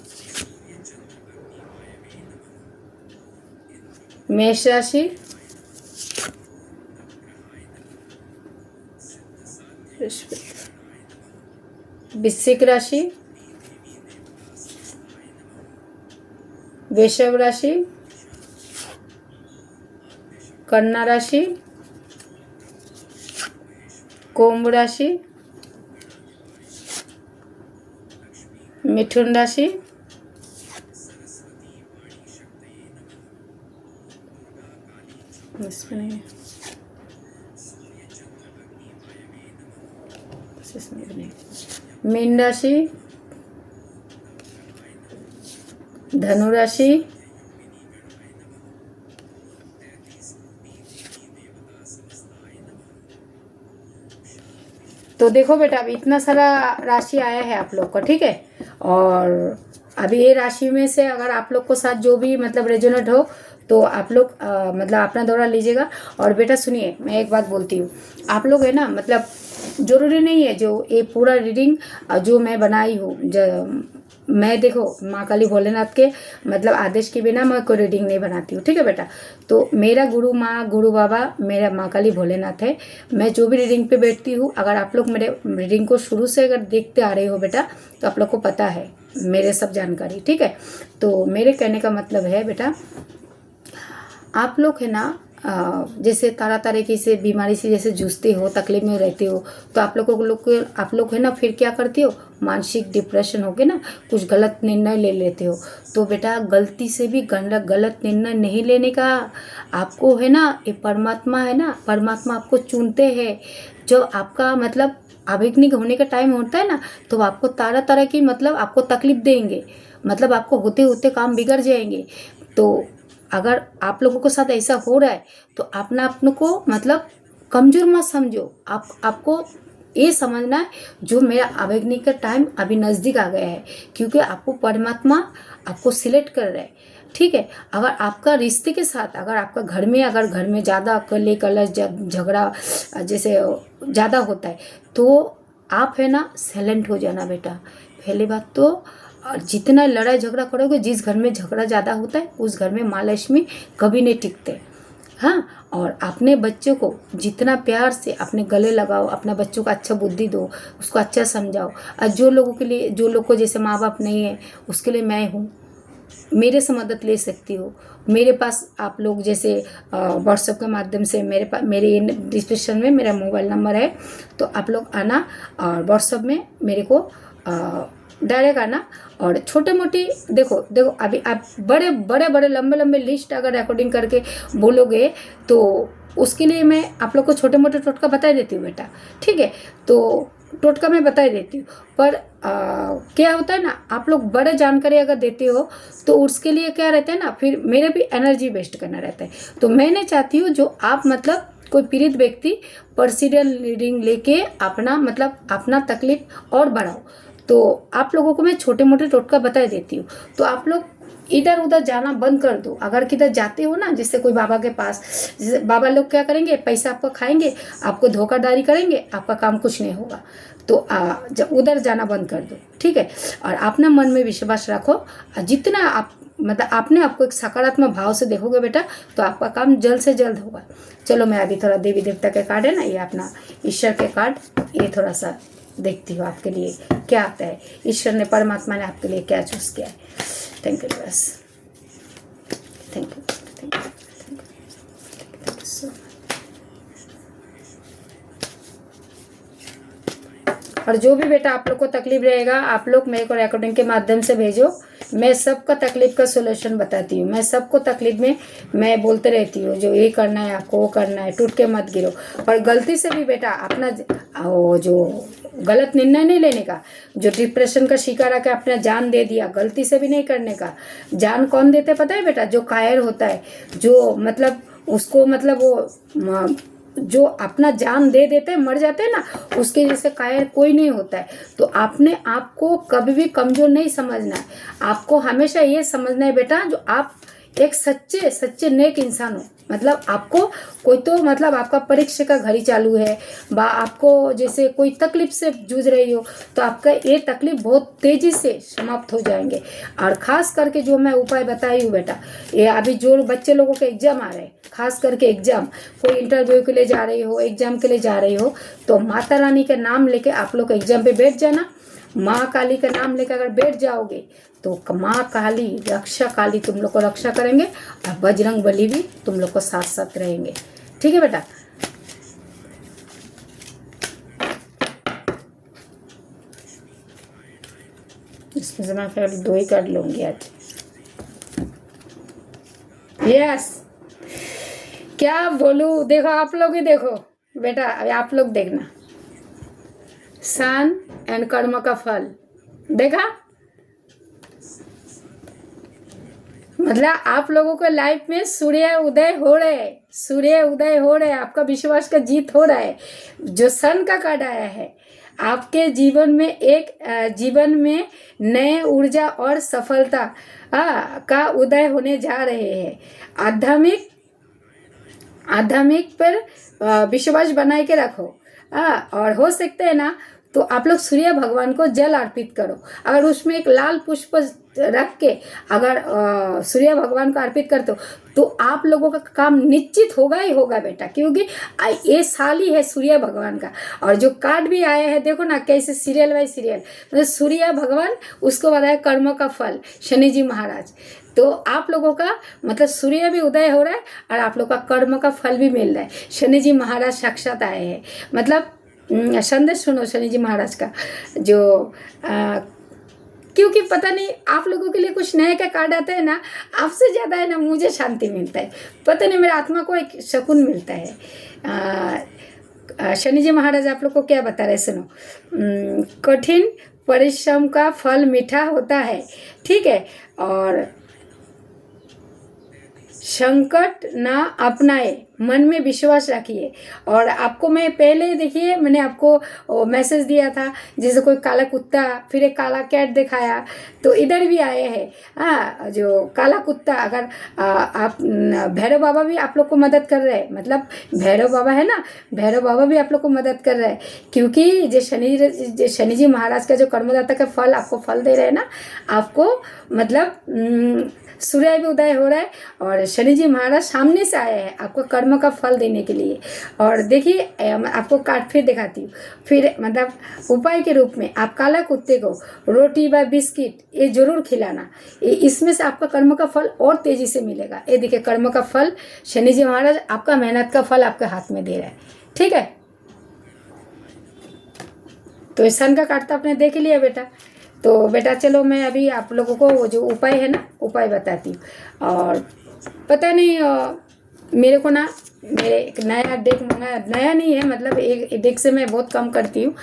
मेष राशि, वृश्चिक राशि, वृषभ राशि, कन्या राशि, कुंभ राशि, मिथुन राशि, मीन राशि, धनु राशि, तो देखो बेटा अभी इतना सारा राशि आया है आप लोग का, ठीक है। और अभी ये राशि में से अगर आप लोग को साथ जो भी मतलब रेजोनेट हो तो आप लोग मतलब अपना दौरा लीजिएगा। और बेटा सुनिए, मैं एक बात बोलती हूँ, आप लोग है ना मतलब जरूरी नहीं है जो ये पूरा रीडिंग जो मैं बनाई हूँ, मैं देखो माँ काली भोलेनाथ के मतलब आदेश के बिना मैं कोई रीडिंग नहीं बनाती हूँ, ठीक है बेटा। तो मेरा गुरु माँ गुरु बाबा मेरा माँ काली भोलेनाथ है। मैं जो भी रीडिंग पे बैठती हूँ, अगर आप लोग मेरे रीडिंग को शुरू से अगर देखते आ रहे हो बेटा तो आप लोग को पता है मेरे सब जानकारी, ठीक है। तो मेरे कहने का मतलब है बेटा, आप लोग है ना जैसे तरह तरह की से बीमारी से जैसे जूझते हो, तकलीफ में रहते हो, तो आप लोग है ना फिर क्या करते हो, मानसिक डिप्रेशन हो के ना कुछ गलत निर्णय ले लेते हो। तो बेटा गलती से भी गलत निर्णय नहीं लेने का। आपको है ना ये परमात्मा है ना, परमात्मा आपको चुनते हैं। जब आपका मतलब आवेगनिक होने का टाइम होता है ना, तो आपको तरह तरह की मतलब आपको तकलीफ देंगे, मतलब आपको होते होते काम बिगड़ जाएंगे। तो अगर आप लोगों के साथ ऐसा हो रहा है तो अपने को मतलब कमजोर मत समझो। आपको ये समझना है जो मेरा आवेगनिक का टाइम अभी नज़दीक आ गया है, क्योंकि आपको परमात्मा आपको सिलेक्ट कर रहा है, ठीक है। अगर आपका रिश्ते के साथ अगर आपका घर में ज़्यादा कले कलश झगड़ा जैसे ज़्यादा होता है तो आप है ना साइलेंट हो जाना बेटा। पहली बात तो और जितना लड़ाई झगड़ा करोगे, जिस घर में झगड़ा ज़्यादा होता है उस घर में माँ लक्ष्मी कभी नहीं टिकते। हाँ, और अपने बच्चों को जितना प्यार से अपने गले लगाओ, अपने बच्चों को अच्छा बुद्धि दो, उसको अच्छा समझाओ। और जो लोग को जैसे माँ बाप नहीं है उसके लिए मैं हूँ, मेरे से मदद ले सकती हो। मेरे पास आप लोग जैसे व्हाट्सएप के माध्यम से मेरे डिस्क्रिप्शन में मेरा मोबाइल नंबर है, तो आप लोग आना और व्हाट्सएप में मेरे को डायरेक्ट आना। और छोटे मोटी देखो अभी आप बड़े लंबे लिस्ट अगर रिकॉर्डिंग करके बोलोगे तो उसके लिए मैं आप लोग को छोटे मोटे टोटका बता देती हूँ बेटा, ठीक है। तो टोटका मैं बता देती हूँ, पर क्या होता है ना, आप लोग बड़े जानकारी अगर देते हो तो उसके लिए क्या रहता है ना, फिर मेरे भी एनर्जी वेस्ट करना रहता है। तो मैं नहीं चाहती हूँ जो आप मतलब कोई पीड़ित व्यक्ति पर्सनल रीडिंग लेके अपना तकलीफ और बढ़ाओ। तो आप लोगों को मैं छोटे मोटे टोटका बता देती हूँ। तो आप लोग इधर उधर जाना बंद कर दो। अगर किधर जाते हो ना, जैसे कोई बाबा के पास, जैसे बाबा लोग क्या करेंगे, पैसा आपको खाएंगे, आपको धोखाधड़ी करेंगे, आपका काम कुछ नहीं होगा। तो उधर जाना बंद कर दो, ठीक है। और अपना मन में विश्वास रखो। जितना आप मतलब आपने आपको एक सकारात्मक भाव से देखोगे बेटा तो आपका काम जल्द से जल्द होगा। चलो मैं अभी थोड़ा देवी देवता के कार्ड है ना, ये अपना ईश्वर के कार्ड ये थोड़ा सा देखती हूँ आपके लिए क्या आता है, ईश्वर ने, परमात्मा ने आपके लिए क्या चूज किया है। थैंक यू बस, thank you, thank you, thank you so much. और जो भी बेटा आप लोग को तकलीफ रहेगा, आप लोग मेरे को रिकॉर्डिंग के माध्यम से भेजो, मैं सबका तकलीफ का सोल्यूशन बताती हूँ। मैं सबको तकलीफ में मैं बोलते रहती हूँ, जो ये करना है आपको, वो करना है, टूट के मत गिरो। और गलती से भी बेटा अपना वो जो गलत निर्णय नहीं लेने का, जो डिप्रेशन का शिकार आकर अपना जान दे दिया, गलती से भी नहीं करने का। जान कौन देते पता है बेटा? जो कायर होता है, जो मतलब उसको मतलब वो जो अपना जान दे देते हैं, मर जाते हैं ना, उसके जैसे कायर कोई नहीं होता है। तो आपने आपको कभी भी कमजोर नहीं समझना है। आपको हमेशा ये समझना है बेटा, जो आप एक सच्चे सच्चे नेक इंसान हो। मतलब आपको कोई तो मतलब आपका परीक्षा का घड़ी चालू है, बा आपको जैसे कोई तकलीफ से जूझ रही हो, तो आपका ये तकलीफ बहुत तेजी से समाप्त हो जाएंगे। और खास करके जो मैं उपाय बताई हूँ बेटा, ये अभी जो बच्चे लोगों के एग्जाम आ रहे हैं, खास करके एग्जाम, कोई इंटरव्यू के लिए जा रही हो, एग्जाम के लिए जा रही हो, तो माता रानी का नाम लेके आप लोग एग्जाम पे बैठ जाना। माँ काली का नाम लेकर अगर बैठ जाओगे तो माँ काली, रक्षा काली तुम लोग को रक्षा करेंगे, और बजरंग बली भी तुम लोग को साथ साथ रहेंगे। ठीक है बेटा? इसमें से मैं फिर 2 ही कर लूंगी आज। यस, क्या बोलूं? देखो आप लोग ही देखो बेटा, अभी आप लोग देखना, सन एंड कर्म का फल देखा। मतलब आप लोगों को लाइफ में सूर्य उदय हो रहे, सूर्य उदय हो रहे, आपका विश्वास का जीत हो रहा है। जो सन का कार्ड आया है, आपके जीवन में जीवन में नए ऊर्जा और सफलता का उदय होने जा रहे हैं। आध्यात्मिक पर विश्वास बनाए के रखो। और हो सकते है ना, तो आप लोग सूर्य भगवान को जल अर्पित करो। अगर उसमें एक लाल पुष्प रख के अगर सूर्य भगवान को अर्पित करते हो, तो आप लोगों का काम निश्चित होगा ही होगा बेटा, क्योंकि ये साल ही है सूर्य भगवान का। और जो कार्ड भी आया है देखो ना, कैसे सीरियल बाय सीरियल, मतलब सूर्य भगवान, उसको बताया कर्म का फल शनि जी महाराज। तो आप लोगों का मतलब सूर्य भी उदय हो रहा है और आप लोग का कर्म का फल भी मिल रहा है। शनि जी महाराज साक्षात आए हैं। मतलब संदेश सुनो शनि जी महाराज का, जो क्योंकि पता नहीं आप लोगों के लिए कुछ नए का कार्ड आता है ना, आपसे ज़्यादा है ना मुझे शांति मिलता है। पता नहीं मेरे आत्मा को एक सुकून मिलता है। शनि जी महाराज आप लोग को क्या बता रहे, सुनो। कठिन परिश्रम का फल मीठा होता है, ठीक है। और संकट ना अपनाए, मन में विश्वास रखिए। और आपको मैं पहले देखिए, मैंने आपको मैसेज दिया था, जैसे कोई काला कुत्ता, फिर एक काला कैट दिखाया, तो इधर भी आए हैं। जो काला कुत्ता, अगर आप भैरव बाबा भी आप लोग को मदद कर रहे हैं। मतलब भैरव बाबा है ना, भैरव बाबा भी आप लोग को मदद कर रहे हैं, क्योंकि जो शनि जी महाराज का जो कर्मदाता का फल आपको फल दे रहे हैं ना, आपको मतलब सूर्य भी उदय हो रहा है और शनि जी महाराज सामने से आए हैं आपको कर्म का फल देने के लिए। और देखिए आपको कार्ड फिर दिखाती हूँ। फिर मतलब उपाय के रूप में आप काला कुत्ते को रोटी व बिस्किट ये जरूर खिलाना, इसमें से आपका कर्म का फल और तेजी से मिलेगा। ये देखिए कर्म का फल शनि जी महाराज आपका मेहनत का फल आपके हाथ में दे रहा है, ठीक है। तो इस सन का कार्ड तो आपने देख लिया बेटा। तो बेटा चलो मैं अभी आप लोगों को वो जो उपाय है ना, उपाय बताती हूँ। और पता नहीं मेरे को ना, मेरे एक नया डेक मंगाया, नया नहीं है, मतलब एक डेक से मैं बहुत कम करती हूँ,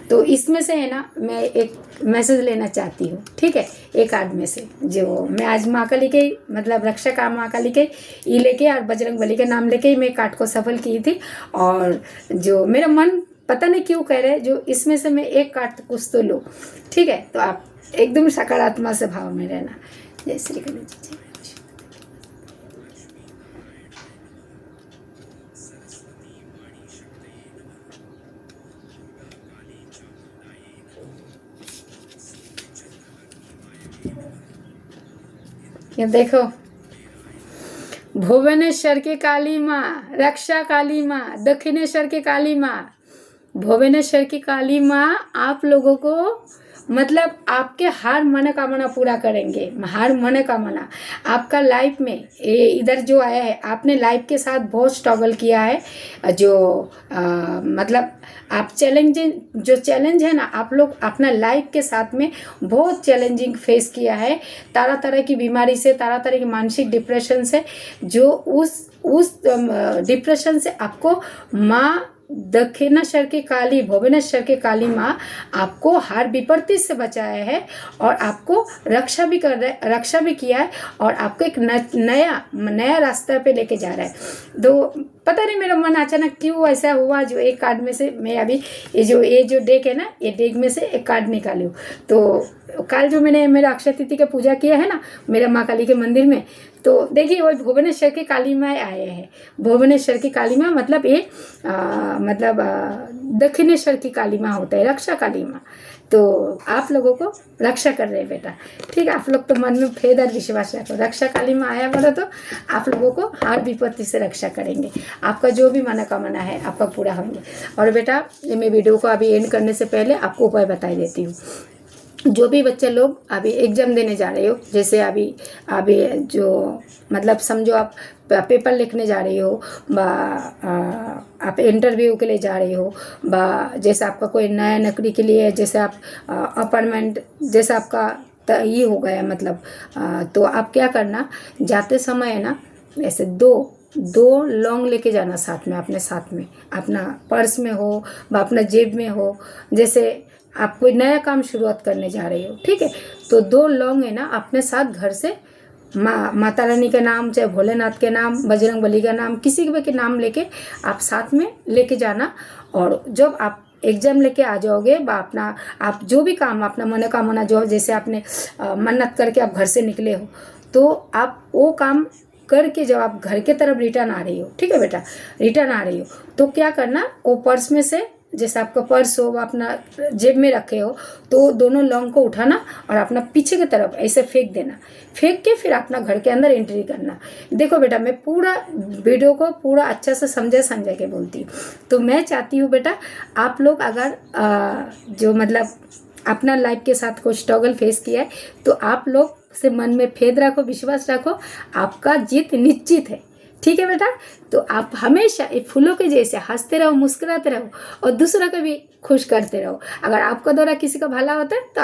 तो इसमें से है ना मैं एक मैसेज लेना चाहती हूँ, ठीक है। एक कार्ड में से जो मैं आज माँ काली के मतलब रक्षा का माँ काली के ई लेके और बजरंग बली के नाम लेके ही मैं कार्ड को सफल की थी। और जो मेरा मन पता नहीं क्यों कह रहे, जो इसमें से मैं एक कार्ड कुछ तो लूँ, ठीक है। तो आप एकदम सकारात्मक से भाव में रहना। जय श्री गणेश जी। ये देखो, भुवनेश्वर की काली माँ, रक्षा काली माँ, दक्षिणेश्वर की काली माँ, भुवनेश्वर की काली माँ आप लोगों को मतलब आपके हर मनोकामना पूरा करेंगे। हर मनोकामना आपका लाइफ में ये इधर जो आया है, आपने लाइफ के साथ बहुत स्ट्रगल किया है। जो मतलब आप जो चैलेंज है ना, आप लोग अपना लाइफ के साथ में बहुत चैलेंजिंग फेस किया है। तरह तरह की बीमारी से, तरह तरह की मानसिक डिप्रेशन से, जो उस डिप्रेशन से आपको माँ दक्षिणेश्वर की काली, भुवनेश्वर की काली माँ आपको हर विपत्ति से बचाया है और आपको रक्षा भी किया है और आपको एक नया रास्ता पे लेके जा रहा है। तो पता नहीं मेरा मन अचानक क्यों ऐसा हुआ, जो एक कार्ड में से मैं अभी ये जो डेक है ना, ये डेक में से एक कार्ड निकाली हूँ। तो कल जो मैंने मेरा अक्षय तिथि का पूजा किया है ना मेरा माँ काली के मंदिर में, तो देखिए वो भुवनेश्वर की काली माँ आए हैं। भुवनेश्वर की काली माँ मतलब ये दक्षिणेश्वर की काली माँ होता है, रक्षा काली माँ। तो आप लोगों को रक्षा कर रहे हैं बेटा, ठीक है। आप लोग तो मन में फेद और विश्वास रखो, रक्षा काली माँ आया बोलो तो आप लोगों को हर विपत्ति से रक्षा करेंगे। आपका जो भी मनोकामना है आपका पूरा होंगे। और बेटा मैं वीडियो को अभी एंड करने से पहले आपको उपाय बता देती हूँ। जो भी बच्चे लोग अभी एग्ज़ाम देने जा रहे हो, जैसे अभी जो मतलब समझो आप पेपर लिखने जा रही हो, आप इंटरव्यू के लिए जा रही हो, जैसे आपका कोई नया नौकरी के लिए, जैसे आप अपॉइंटमेंट जैसे आपका ये हो गया मतलब, तो आप क्या करना, जाते समय है ना ऐसे दो लौंग लेके जाना साथ में, अपने साथ में, अपना पर्स में हो व अपना जेब में हो। जैसे आप कोई नया काम शुरुआत करने जा रही हो, ठीक है, तो 2 लौंग है ना अपने साथ घर से माता रानी का नाम, चाहे भोलेनाथ के नाम, बजरंग बली का नाम, किसी के नाम लेके आप साथ में लेके जाना। और जब आप एग्जाम लेके आ जाओगे, अपना आप जो भी काम अपना मनोकामना जो जैसे आपने मन्नत करके आप घर से निकले हो, तो आप वो काम करके जब आप घर के तरफ रिटर्न आ रही हो, ठीक है बेटा, रिटर्न आ रही हो, तो क्या करना, वो पर्स में से, जैसे आपका पर्स हो अपना जेब में रखे हो, तो दोनों लौंग को उठाना और अपना पीछे की तरफ ऐसे फेंक देना। फेंक के फिर अपना घर के अंदर एंट्री करना। देखो बेटा मैं पूरा वीडियो को पूरा अच्छा से समझा के बोलती हूँ। तो मैं चाहती हूँ बेटा आप लोग अगर जो मतलब अपना लाइफ के साथ कोई स्ट्रगल फेस किया है, तो आप लोग से मन में फेद रखो, विश्वास रखो, आपका जीत निश्चित है, ठीक है बेटा। तो आप हमेशा ये फूलों के जैसे हंसते रहो, मुस्कुराते रहो और दूसरों को भी खुश करते रहो। अगर आपका द्वारा किसी का भला होता है तो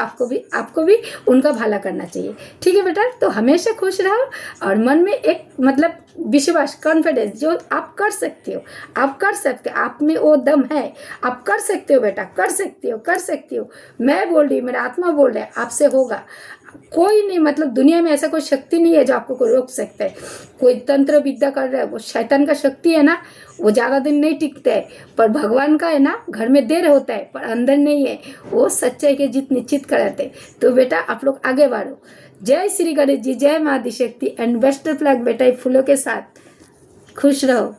आपको भी उनका भला करना चाहिए, ठीक है बेटा। तो हमेशा खुश रहो और मन में एक मतलब विश्वास, कॉन्फिडेंस, जो आप कर सकते हो, आप में वो दम है, आप कर सकते हो बेटा, कर सकते हो। मैं बोल रही हूँ, मेरा आत्मा बोल रहा है, आपसे होगा। कोई नहीं, मतलब दुनिया में ऐसा कोई शक्ति नहीं है जो आपको कोई रोक सकता है। कोई तंत्र विद्या कर रहा है, वो शैतान का शक्ति है ना, वो ज़्यादा दिन नहीं टिकता है, पर भगवान का है ना, घर में देर होता है पर अंदर नहीं है, वो सच्चाई की जीत निश्चित कराते। तो बेटा आप लोग आगे बढ़ो। जय श्री गणेश जी, जय माँ Adishakti and best of luck बेटा, फूलों के साथ खुश रहो।